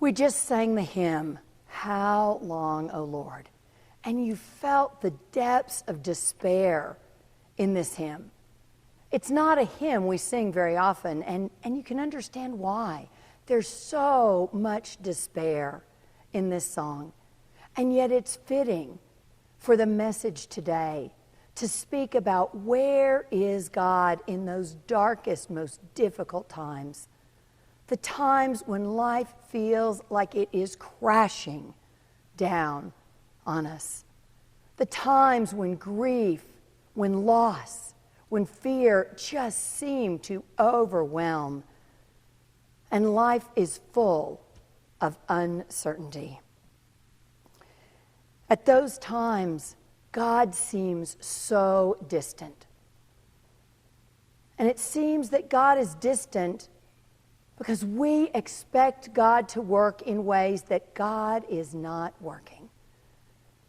We just sang the hymn, "How Long, O Lord?" And you felt the depths of despair in this hymn. It's not a hymn we sing very often, and you can understand why. There's so much despair in this song, and yet it's fitting for the message today to speak about where is God in those darkest, most difficult times. The times when life feels like it is crashing down on us. The times when grief, when loss, when fear just seem to overwhelm, and life is full of uncertainty. At those times, God seems so distant. And it seems that God is distant because we expect God to work in ways that God is not working.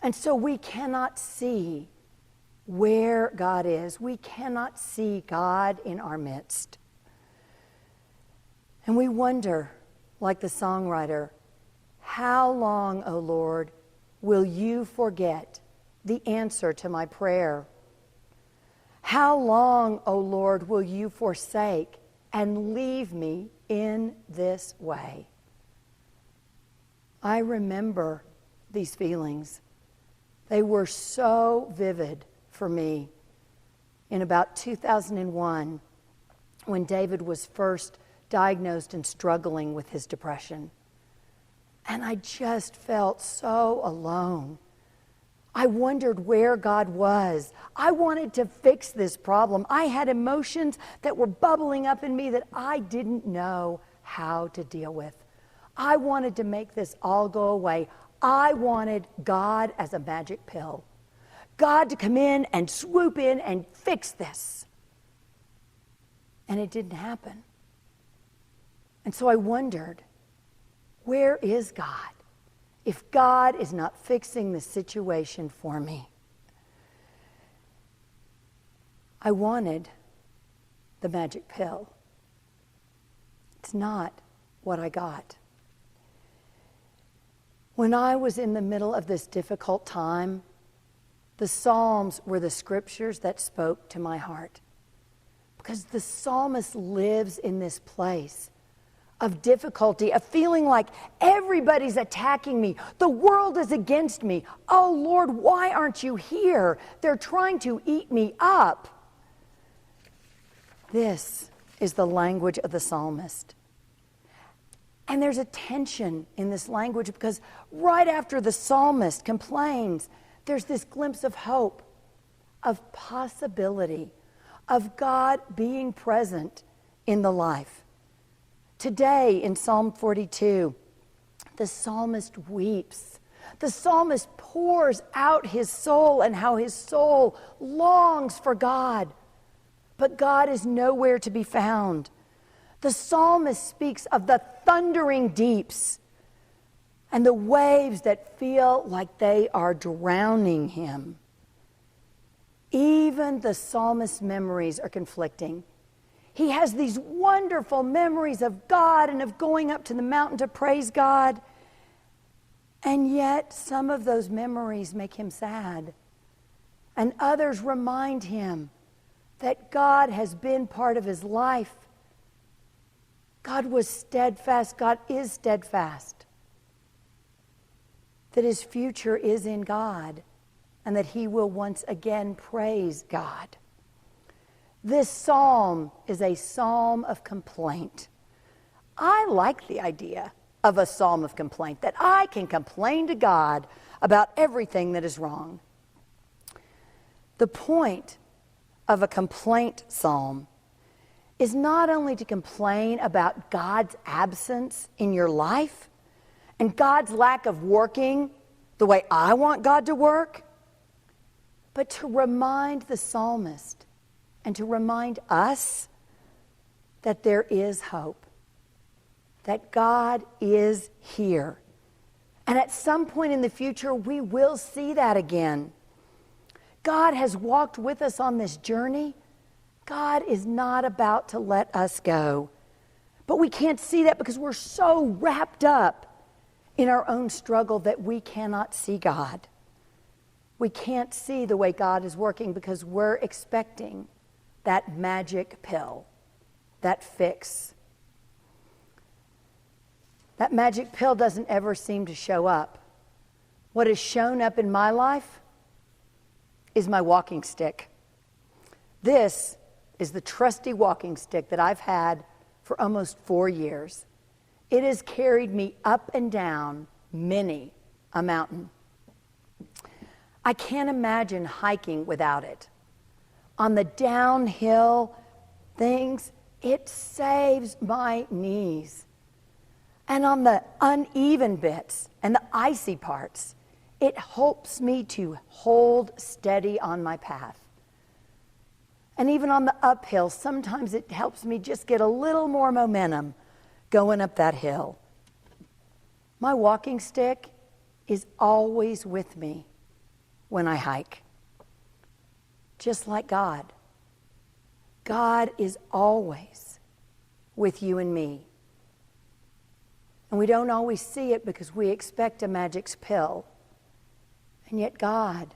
And so we cannot see where God is. We cannot see God in our midst. And we wonder, like the songwriter, how long, O Lord, will you forget the answer to my prayer? How long, O Lord, will you forsake and leave me in this way? I remember these feelings. They were so vivid for me in about 2001 when David was first diagnosed and struggling with his depression. And I just felt so alone. I wondered where God was. I wanted to fix this problem. I had emotions that were bubbling up in me that I didn't know how to deal with. I wanted to make this all go away. I wanted God as a magic pill. God to come in and swoop in and fix this. And it didn't happen. And so I wondered, where is God if God is not fixing the situation for me? I wanted the magic pill. It's not what I got. When I was in the middle of this difficult time, the Psalms were the scriptures that spoke to my heart. Because the psalmist lives in this place of difficulty, of feeling like everybody's attacking me. The world is against me. Oh, Lord, why aren't you here? They're trying to eat me up. This is the language of the psalmist. And there's a tension in this language because right after the psalmist complains, there's this glimpse of hope, of possibility, of God being present in the life. Today in Psalm 42, the psalmist weeps. The psalmist pours out his soul and how his soul longs for God. But God is nowhere to be found. The psalmist speaks of the thundering deeps and the waves that feel like they are drowning him. Even the psalmist's memories are conflicting. He has these wonderful memories of God and of going up to the mountain to praise God. And yet some of those memories make him sad. And others remind him that God has been part of his life. God was steadfast. God is steadfast. That his future is in God and that he will once again praise God. This psalm is a psalm of complaint. I like the idea of a psalm of complaint, that I can complain to God about everything that is wrong. The point of a complaint psalm is not only to complain about God's absence in your life and God's lack of working the way I want God to work, but to remind the psalmist and to remind us that there is hope, that God is here. And at some point in the future, we will see that again. God has walked with us on this journey. God is not about to let us go. But we can't see that because we're so wrapped up in our own struggle that we cannot see God. We can't see the way God is working because we're expecting that magic pill, that fix. That magic pill doesn't ever seem to show up. What has shown up in my life is my walking stick. This is the trusty walking stick that I've had for almost 4 years. It has carried me up and down many a mountain. I can't imagine hiking without it. On the downhill things, it saves my knees. And on the uneven bits and the icy parts, it helps me to hold steady on my path. And even on the uphill, sometimes it helps me just get a little more momentum going up that hill. My walking stick is always with me when I hike. Just like God. God is always with you and me. And we don't always see it because we expect a magic pill. And yet God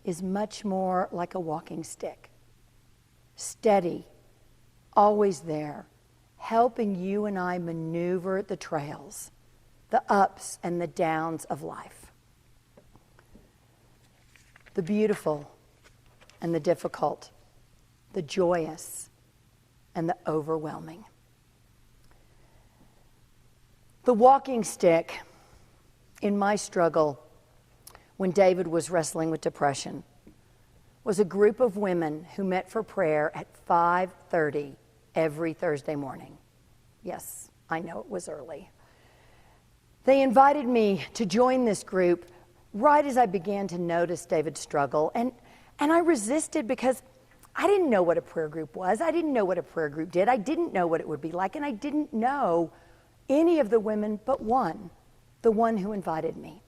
is much more like a walking stick. Steady, always there, helping you and I maneuver the trails, the ups and the downs of life. The beautiful and the difficult, the joyous and the overwhelming. The walking stick in my struggle when David was wrestling with depression was a group of women who met for prayer at 5:30 every Thursday morning. Yes, I know it was early. They invited me to join this group right as I began to notice David's struggle, and I resisted because I didn't know what a prayer group was. I didn't know what a prayer group did. I didn't know what it would be like, and I didn't know any of the women but one, the one who invited me.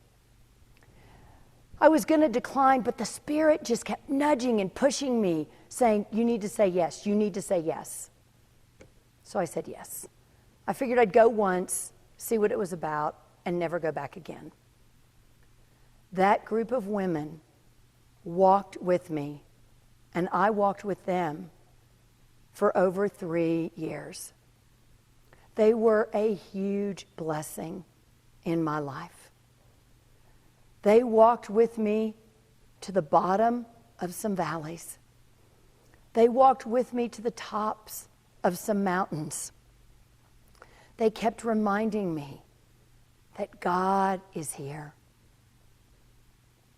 I was going to decline, but the Spirit just kept nudging and pushing me, saying, you need to say yes, you need to say yes. So I said yes. I figured I'd go once, see what it was about, and never go back again. That group of women walked with me, and I walked with them for over 3 years. They were a huge blessing in my life. They walked with me to the bottom of some valleys. They walked with me to the tops of some mountains. They kept reminding me that God is here,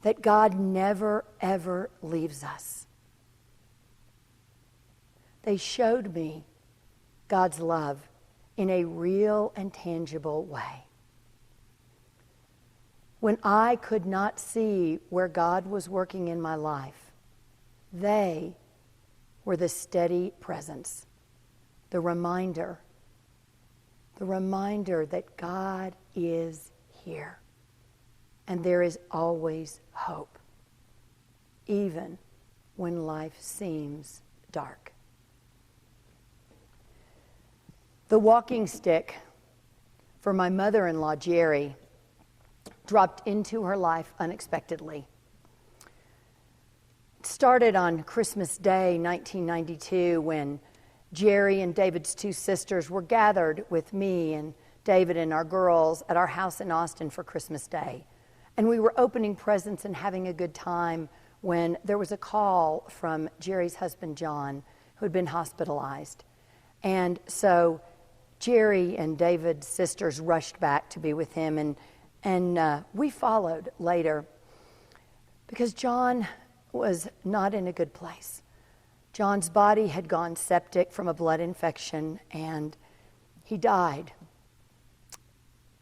that God never, ever leaves us. They showed me God's love in a real and tangible way. When I could not see where God was working in my life, they were the steady presence, the reminder that God is here. And there is always hope, even when life seems dark. The walking stick for my mother-in-law, Jerry, dropped into her life unexpectedly. It started on Christmas Day, 1992, when Jerry and David's 2 sisters were gathered with me and David and our girls at our house in Austin for Christmas Day. And we were opening presents and having a good time when there was a call from Jerry's husband, John, who had been hospitalized. And so Jerry and David's sisters rushed back to be with him, and we followed later because John was not in a good place. John's body had gone septic from a blood infection, and he died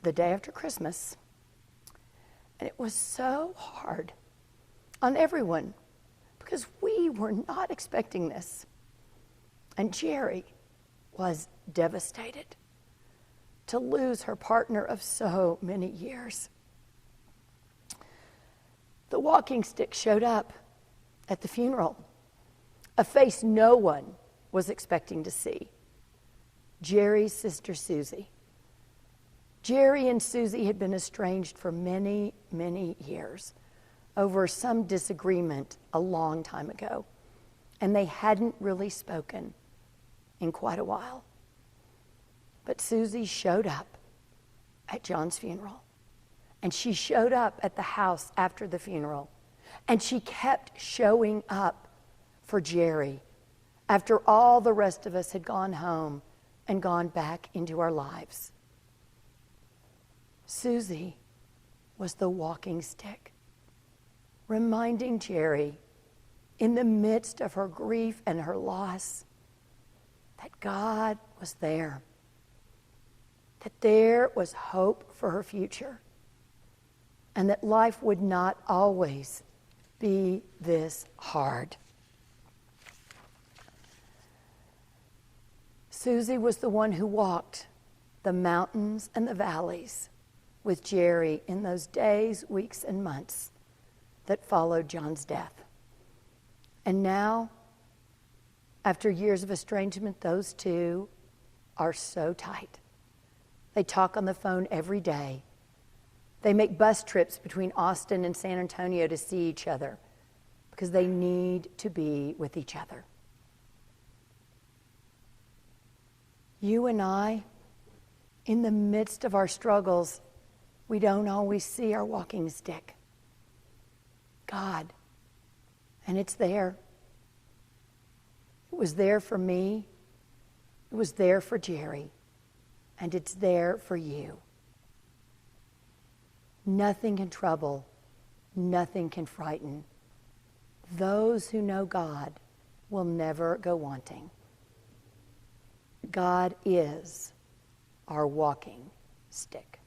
the day after Christmas. And it was so hard on everyone because we were not expecting this. And Jerry was devastated to lose her partner of so many years. The walking stick showed up at the funeral, a face no one was expecting to see. Jerry's sister Susie. Jerry and Susie had been estranged for many, many years over some disagreement a long time ago, and they hadn't really spoken in quite a while. But Susie showed up at John's funeral, and she showed up at the house after the funeral, and she kept showing up for Jerry after all the rest of us had gone home and gone back into our lives. Susie was the walking stick, reminding Jerry, in the midst of her grief and her loss, that God was there, that there was hope for her future, and that life would not always be this hard. Susie was the one who walked the mountains and the valleys with Jerry in those days, weeks, and months that followed John's death. And now, after years of estrangement, those two are so tight. They talk on the phone every day. They make bus trips between Austin and San Antonio to see each other because they need to be with each other. You and I, in the midst of our struggles, we don't always see our walking stick, God, and it's there. It was there for me, it was there for Jerry, and it's there for you. Nothing can trouble, nothing can frighten. Those who know God will never go wanting. God is our walking stick.